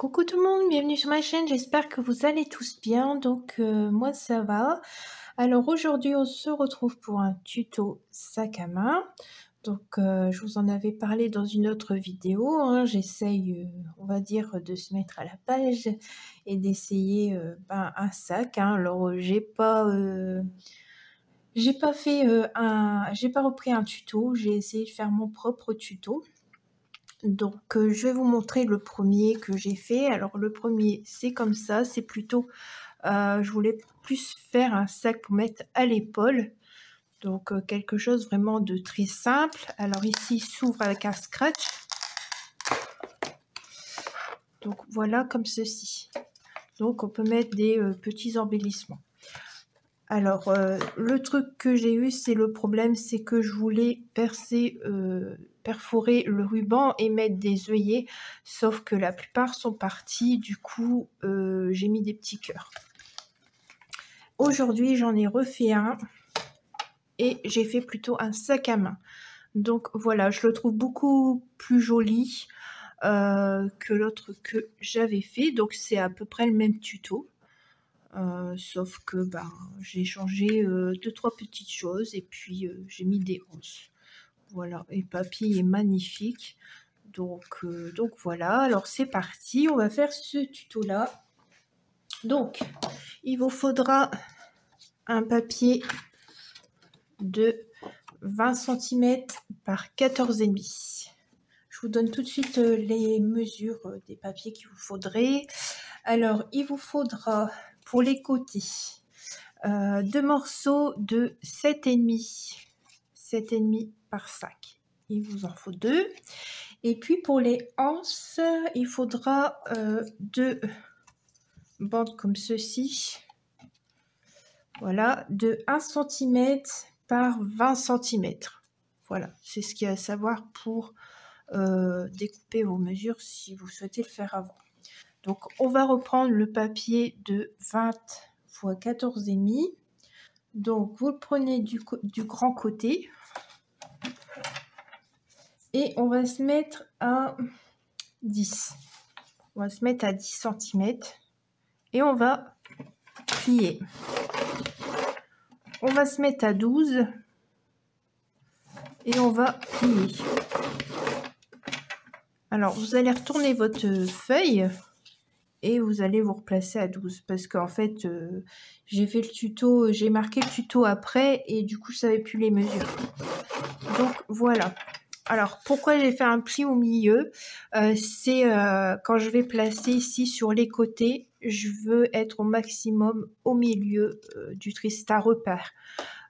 Coucou tout le monde, bienvenue sur ma chaîne, j'espère que vous allez tous bien, moi ça va. Alors aujourd'hui on se retrouve pour un tuto sac à main. Je vous en avais parlé dans une autre vidéo, hein. J'essaye on va dire de se mettre à la page et d'essayer un sac, hein. Alors j'ai pas repris un tuto, j'ai essayé de faire mon propre tuto. Je vais vous montrer le premier que j'ai fait. Alors le premier c'est comme ça, c'est plutôt je voulais plus faire un sac pour mettre à l'épaule, quelque chose vraiment de très simple. Alors ici il s'ouvre avec un scratch, donc voilà, comme ceci. Donc on peut mettre des petits embellissements. Alors le truc que j'ai eu, c'est le problème, c'est que je voulais perforer le ruban et mettre des œillets, sauf que la plupart sont partis, du coup j'ai mis des petits cœurs. Aujourd'hui j'en ai refait un et j'ai fait plutôt un sac à main. Donc voilà, je le trouve beaucoup plus joli que l'autre que j'avais fait, donc c'est à peu près le même tuto. Sauf que j'ai changé 2-3 petites choses et puis j'ai mis des ronces. Voilà, et le papier est magnifique. Donc voilà, alors c'est parti, on va faire ce tuto là. Donc il vous faudra un papier de 20 cm par 14,5. Je vous donne tout de suite les mesures des papiers qu'il vous faudrait. Alors il vous faudra pour les côtés 2 morceaux de 7,5 par 5. Il vous en faut 2. Et puis pour les anses, il faudra 2 bandes comme ceci. Voilà, de 1 cm par 20 cm. Voilà, c'est ce qu'il y a à savoir pour découper vos mesures si vous souhaitez le faire avant. Donc on va reprendre le papier de 20 x 14,5. Donc vous le prenez du grand côté et on va se mettre à 10. On va se mettre à 10 cm et on va plier. On va se mettre à 12 et on va plier. Alors vous allez retourner votre feuille et vous allez vous replacer à 12 parce qu'en fait j'ai fait le tuto, j'ai marqué le tuto après et du coup je savais plus les mesures. Donc voilà. Alors pourquoi j'ai fait un pli au milieu, c'est quand je vais placer ici sur les côtés, je veux être au maximum au milieu du trait, à repère.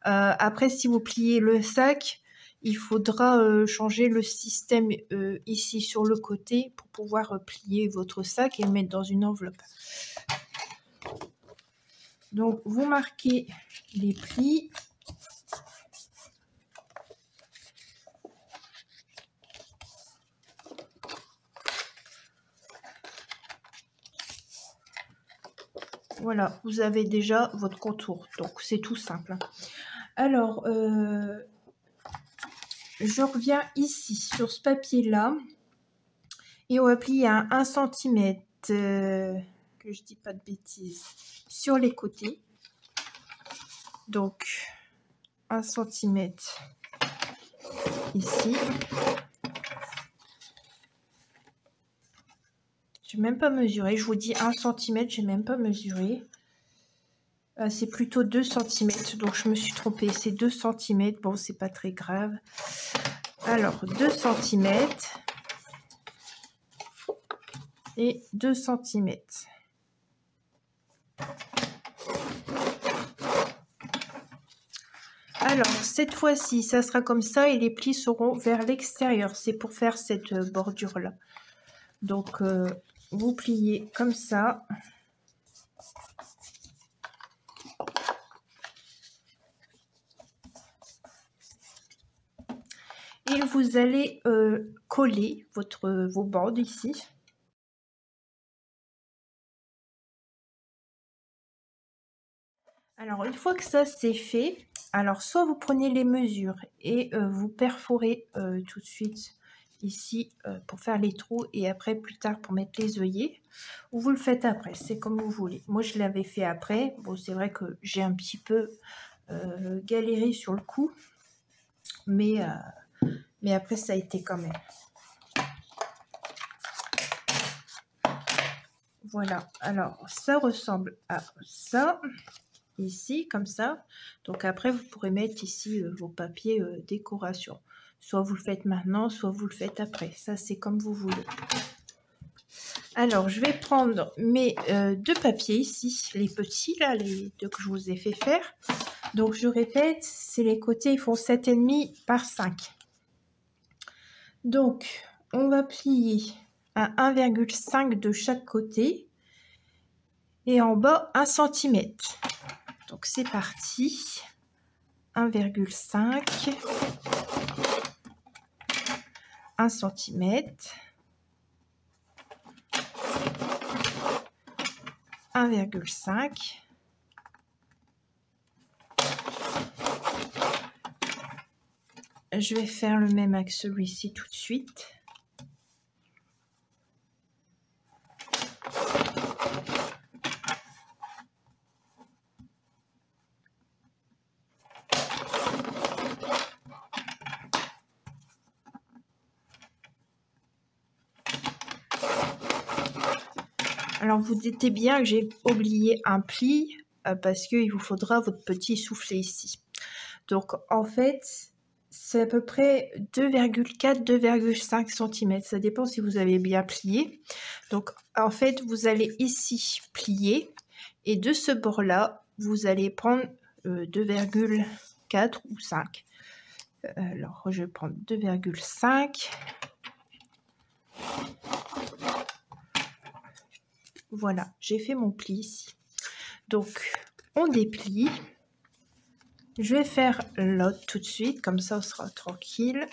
Après si vous pliez le sac, il faudra changer le système ici sur le côté pour pouvoir plier votre sac et le mettre dans une enveloppe. Donc vous marquez les plis. Voilà, vous avez déjà votre contour, donc c'est tout simple. Alors, je reviens ici sur ce papier-là et on va plier à 1 cm, que je dis pas de bêtises, sur les côtés. Donc, 1 cm ici. Je n'ai même pas mesuré, je vous dis 1 cm, je n'ai même pas mesuré. C'est plutôt 2 cm, donc je me suis trompée, c'est 2 cm, bon c'est pas très grave. Alors 2 cm et 2 cm. Alors cette fois-ci ça sera comme ça et les plis seront vers l'extérieur, c'est pour faire cette bordure là. Donc vous pliez comme ça. Et vous allez coller vos bandes ici. Alors une fois que ça c'est fait, alors soit vous prenez les mesures et vous perforez tout de suite ici pour faire les trous et après plus tard pour mettre les œillets, ou vous le faites après, c'est comme vous voulez. Moi je l'avais fait après, bon c'est vrai que j'ai un petit peu galéré sur le coup, mais après ça a été quand même. Voilà, alors ça ressemble à ça, ici, comme ça. Donc après, vous pourrez mettre ici vos papiers décoration. Soit vous le faites maintenant, soit vous le faites après. Ça, c'est comme vous voulez. Alors, je vais prendre mes deux papiers ici, les petits, là, les deux que je vous ai fait faire. Donc, je répète, c'est les côtés, ils font 7,5 par 5. Donc, on va plier à 1,5 de chaque côté. Et en bas, 1 cm. Donc, c'est parti. 1,5. 1 cm. 1,5. Je vais faire le même avec celui-ci tout de suite. Alors, vous doutez bien que j'ai oublié un pli parce qu'il vous faudra votre petit soufflet ici. Donc, en fait, c'est à peu près 2,4-2,5 cm. Ça dépend si vous avez bien plié. Donc, en fait, vous allez ici plier et de ce bord-là, vous allez prendre 2,4 ou 5. Alors, je vais prendre 2,5. Voilà, j'ai fait mon pli ici. Donc, on déplie. Je vais faire l'autre tout de suite, comme ça on sera tranquille.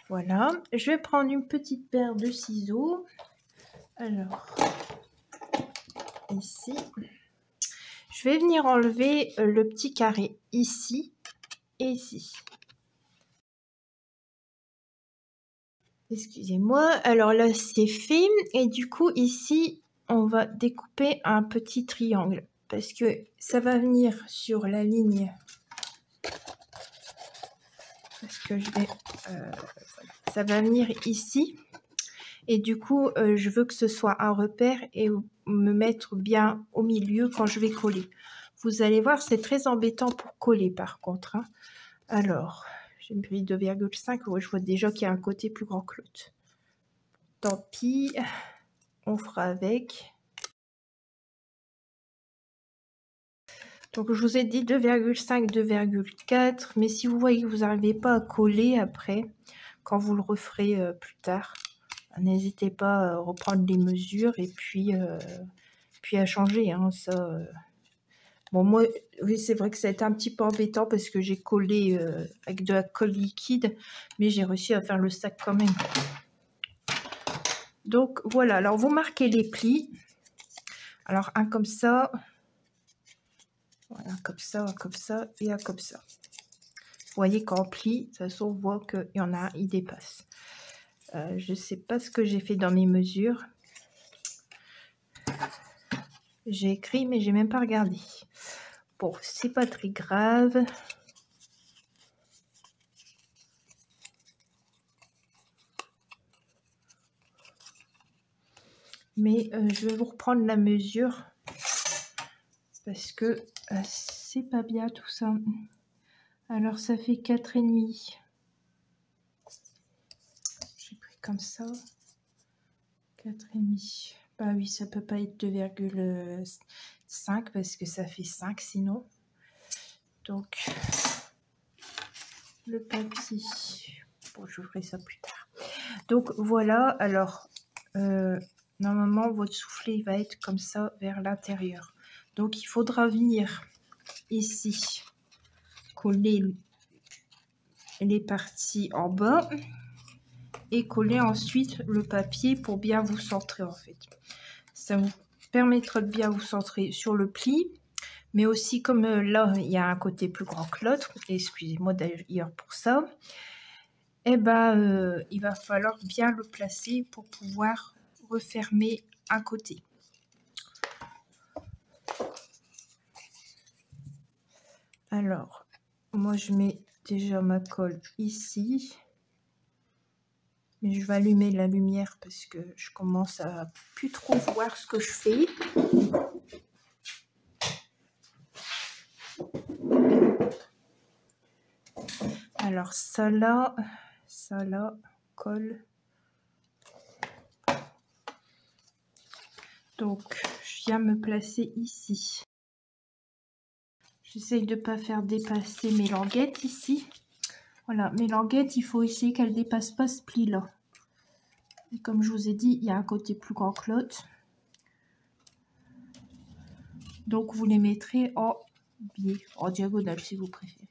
Voilà, je vais prendre une petite paire de ciseaux. Alors, ici. Je vais venir enlever le petit carré ici et ici. Excusez-moi, alors là c'est fait et du coup ici on va découper un petit triangle parce que ça va venir sur la ligne. Parce que je vais, ça va venir ici et du coup je veux que ce soit un repère et me mettre bien au milieu quand je vais coller. Vous allez voir, c'est très embêtant pour coller par contre. Hein. Alors, j'ai pris 2,5. Ouais, je vois déjà qu'il y a un côté plus grand que l'autre. Tant pis, on fera avec. Donc, je vous ai dit 2,5, 2,4. Mais si vous voyez que vous n'arrivez pas à coller après, quand vous le referez plus tard, n'hésitez pas à reprendre les mesures et puis à changer. Hein, ça, bon, moi, oui, c'est vrai que ça a été un petit peu embêtant parce que j'ai collé avec de la colle liquide, mais j'ai réussi à faire le sac quand même. Donc, voilà. Alors, vous marquez les plis. Alors, un comme ça. Voilà, un comme ça et un comme ça. Vous voyez qu'en pli, de toute façon, on voit qu'il y en a un, il dépasse. Je ne sais pas ce que j'ai fait dans mes mesures. J'ai écrit, mais j'ai même pas regardé. Bon, c'est pas très grave. Mais je vais vous reprendre la mesure parce que c'est pas bien tout ça. Alors ça fait 4,5. J'ai pris comme ça. 4,5. Bah oui, ça peut pas être 2,5 parce que ça fait 5 sinon. Donc le papier. Bon, je ferai ça plus tard. Donc voilà, alors normalement votre soufflet va être comme ça vers l'intérieur. Donc il faudra venir ici coller les parties en bas et coller ensuite le papier pour bien vous centrer en fait. Ça permettra de bien vous centrer sur le pli. Mais aussi, comme là, il y a un côté plus grand que l'autre, excusez-moi d'ailleurs pour ça, et ben, il va falloir bien le placer pour pouvoir refermer un côté. Alors, moi je mets déjà ma colle ici. Mais je vais allumer la lumière parce que je commence à plus trop voir ce que je fais. Alors ça là, colle. Donc je viens me placer ici. J'essaye de ne pas faire dépasser mes languettes ici. Voilà, mes languettes, il faut essayer qu'elles ne dépassent pas ce pli là. Et comme je vous ai dit, il y a un côté plus grand que l'autre. Donc vous les mettrez en biais, en diagonale si vous préférez.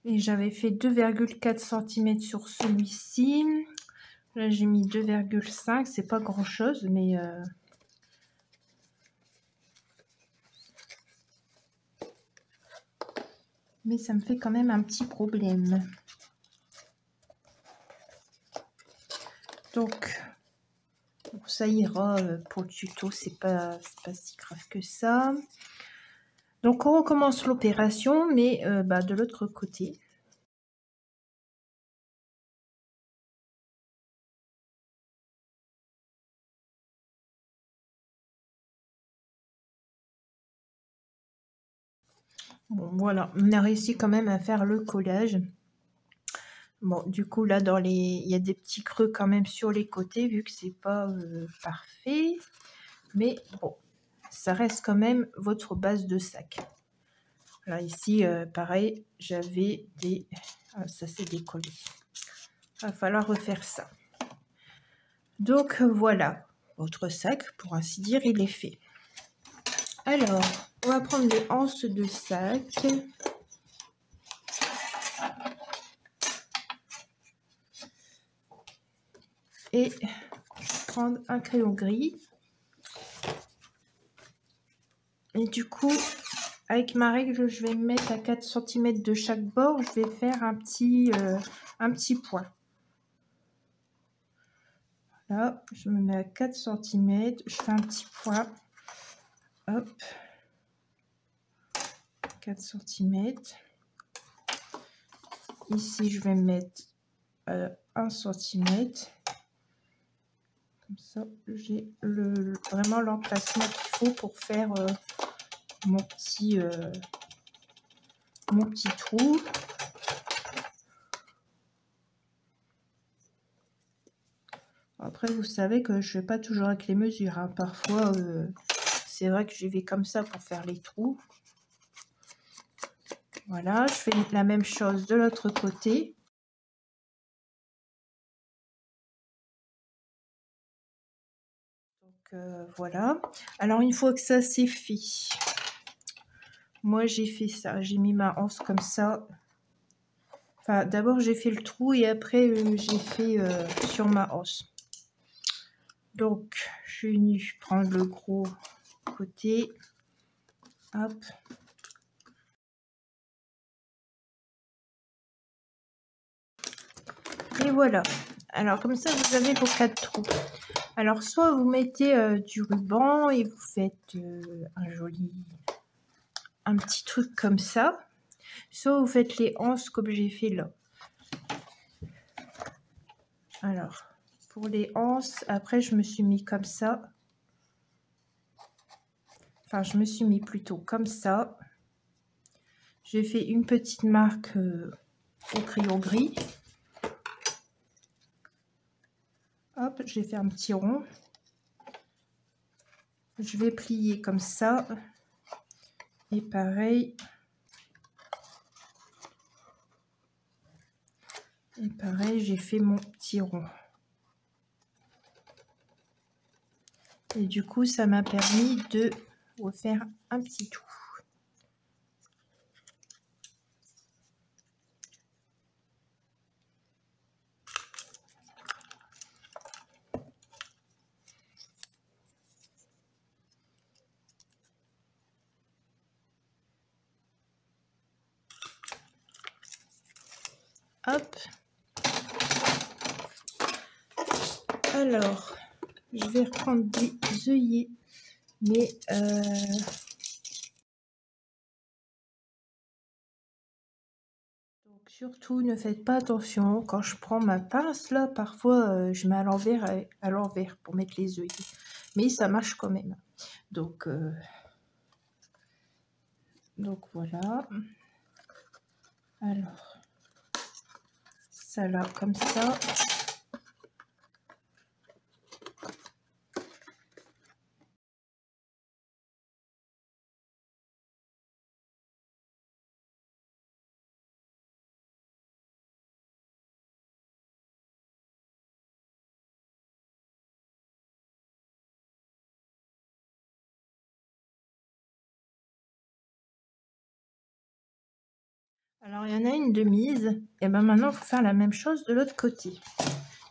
Et j'avais fait 2,4 cm sur celui-ci. Là, j'ai mis 2,5. C'est pas grand-chose, mais... mais ça me fait quand même un petit problème. Donc, ça ira pour le tuto. C'est pas si grave que ça. Donc, on recommence l'opération, mais de l'autre côté. Bon, voilà, on a réussi quand même à faire le collage. Bon, du coup, là, il y a des petits creux quand même sur les côtés, vu que c'est pas parfait. Mais bon, ça reste quand même votre base de sac. Là, ici, pareil, j'avais des... Ah, ça s'est décollé. Il va falloir refaire ça. Donc, voilà, votre sac, pour ainsi dire, il est fait. Alors, on va prendre les anses de sac. Et je vais prendre un crayon gris. Et du coup, avec ma règle, je vais me mettre à 4 cm de chaque bord. Je vais faire un petit point. Là, je me mets à 4 cm. Je fais un petit point. Hop. 4 cm. Ici, je vais mettre 1 cm. Comme ça, j'ai vraiment l'emplacement qu'il faut pour faire mon petit trou. Après, vous savez que je ne fais pas toujours avec les mesures. Hein. Parfois, c'est vrai que j'y vais comme ça pour faire les trous. Voilà, je fais la même chose de l'autre côté. Donc, voilà. Alors, une fois que ça c'est fait, moi j'ai fait ça. J'ai mis ma anse comme ça. Enfin, d'abord j'ai fait le trou et après j'ai fait sur ma anse. Donc, je suis venue prendre le gros côté. Hop. Et voilà. Alors, comme ça, vous avez vos 4 trous. Alors, soit vous mettez du ruban et vous faites un petit truc comme ça. Soit vous faites les anses comme j'ai fait là. Alors, pour les anses, après, je me suis mis comme ça. Enfin, je me suis mis plutôt comme ça. J'ai fait une petite marque au crayon gris. Hop, j'ai fait un petit rond. Je vais plier comme ça. Et pareil. Et pareil, j'ai fait mon petit rond. Et du coup, ça m'a permis de refaire un petit tour. Hop. Alors, je vais reprendre des œillets, mais donc surtout ne faites pas attention quand je prends ma pince là, parfois je mets à l'envers pour mettre les œillets, mais ça marche quand même. Donc voilà. Alors ça là comme ça. Alors il y en a une de mise, et ben maintenant il faut faire la même chose de l'autre côté.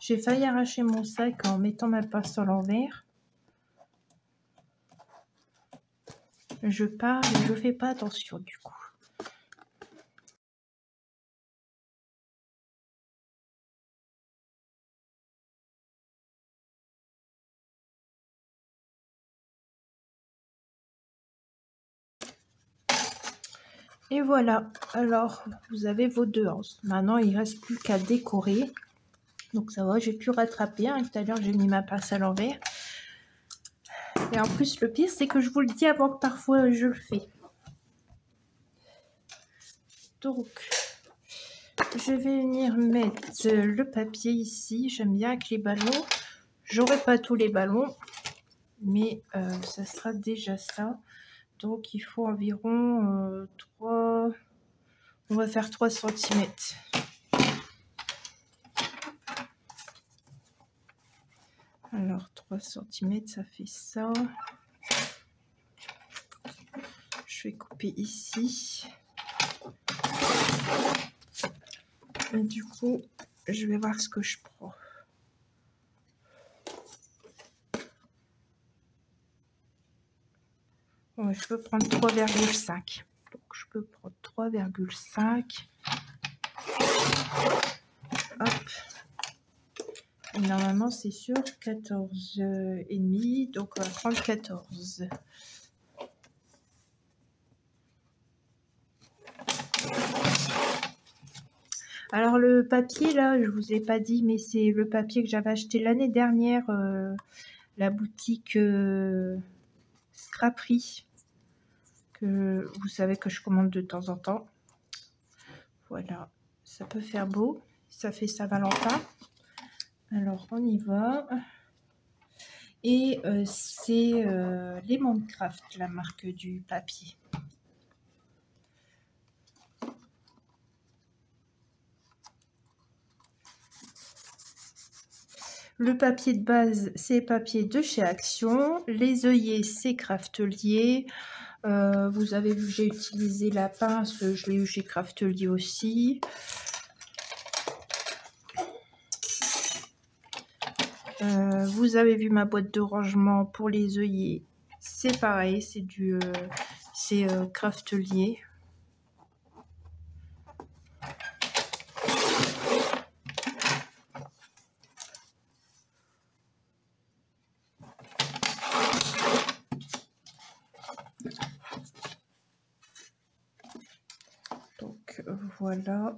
J'ai failli arracher mon sac en mettant ma pince à l'envers. Je pars et je fais pas attention du coup. Et voilà, alors vous avez vos deux anses. Maintenant il ne reste plus qu'à décorer. Donc ça va, j'ai pu rattraper, hein. Tout à l'heure j'ai mis ma pince à l'envers. Et en plus le pire c'est que je vous le dis avant que parfois je le fais. Donc je vais venir mettre le papier ici. J'aime bien avec les ballons. J'aurai pas tous les ballons, mais ça sera déjà ça. Donc il faut environ 3... On va faire 3 cm. Alors 3 cm, ça fait ça. Je vais couper ici. Et du coup, je vais voir ce que je prends. Bon, je peux prendre 3,5. Donc je peux prendre 3,5. Hop. Et normalement, c'est sur 14,5. Donc on va prendre 14. Alors le papier là, je vous ai pas dit, mais c'est le papier que j'avais acheté l'année dernière, la boutique Scraperie, que vous savez que je commande de temps en temps. Voilà, ça peut faire beau, ça fait Saint-Valentin. Alors on y va. Et c'est Lemoncraft, la marque du papier. Le papier de base, c'est papier de chez Action. Les œillets, c'est Craftelier. Vous avez vu, j'ai utilisé la pince, je l'ai eu chez Craftelier aussi. Vous avez vu ma boîte de rangement pour les œillets. C'est pareil, c'est Craftelier. Donc voilà.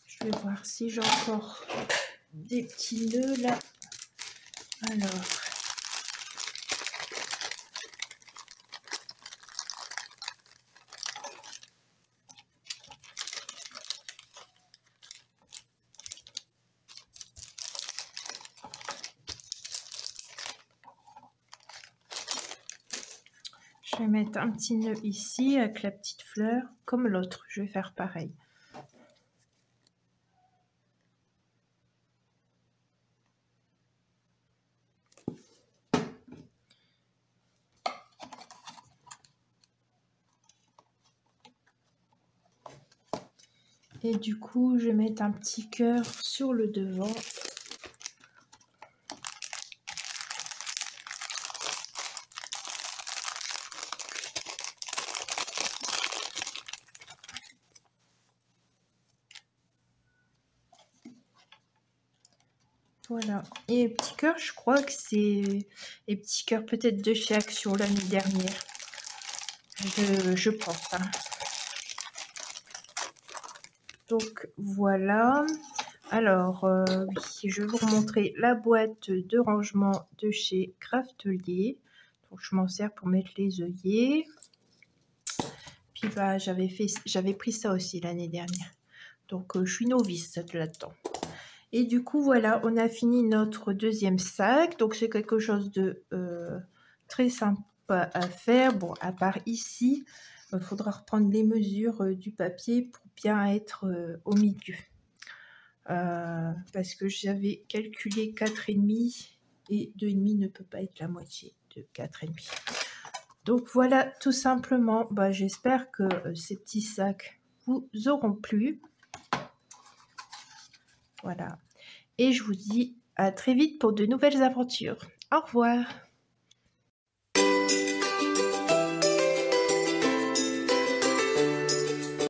Je vais voir si j'ai encore des petits nœuds là. Alors. vais mettre un petit nœud ici avec la petite fleur, comme l'autre. Je vais faire pareil. Et du coup, je vais mettre un petit cœur sur le devant. Voilà. Et les petits cœurs, je crois que c'est les petits cœurs peut-être de chez Action l'année dernière. Je pense. Hein. Donc voilà. Alors, oui, je vais vous remontrer la boîte de rangement de chez Craftelier. Donc je m'en sers pour mettre les œillets. Puis bah, j'avais pris ça aussi l'année dernière. Donc je suis novice là-dedans. Et du coup, voilà, on a fini notre deuxième sac. Donc, c'est quelque chose de très sympa à faire. Bon, à part ici, il faudra reprendre les mesures du papier pour bien être au milieu. Parce que j'avais calculé 4,5 et 2,5 ne peut pas être la moitié de 4,5. Donc, voilà, tout simplement, bah, j'espère que ces petits sacs vous auront plu. Voilà. Et je vous dis à très vite pour de nouvelles aventures. Au revoir.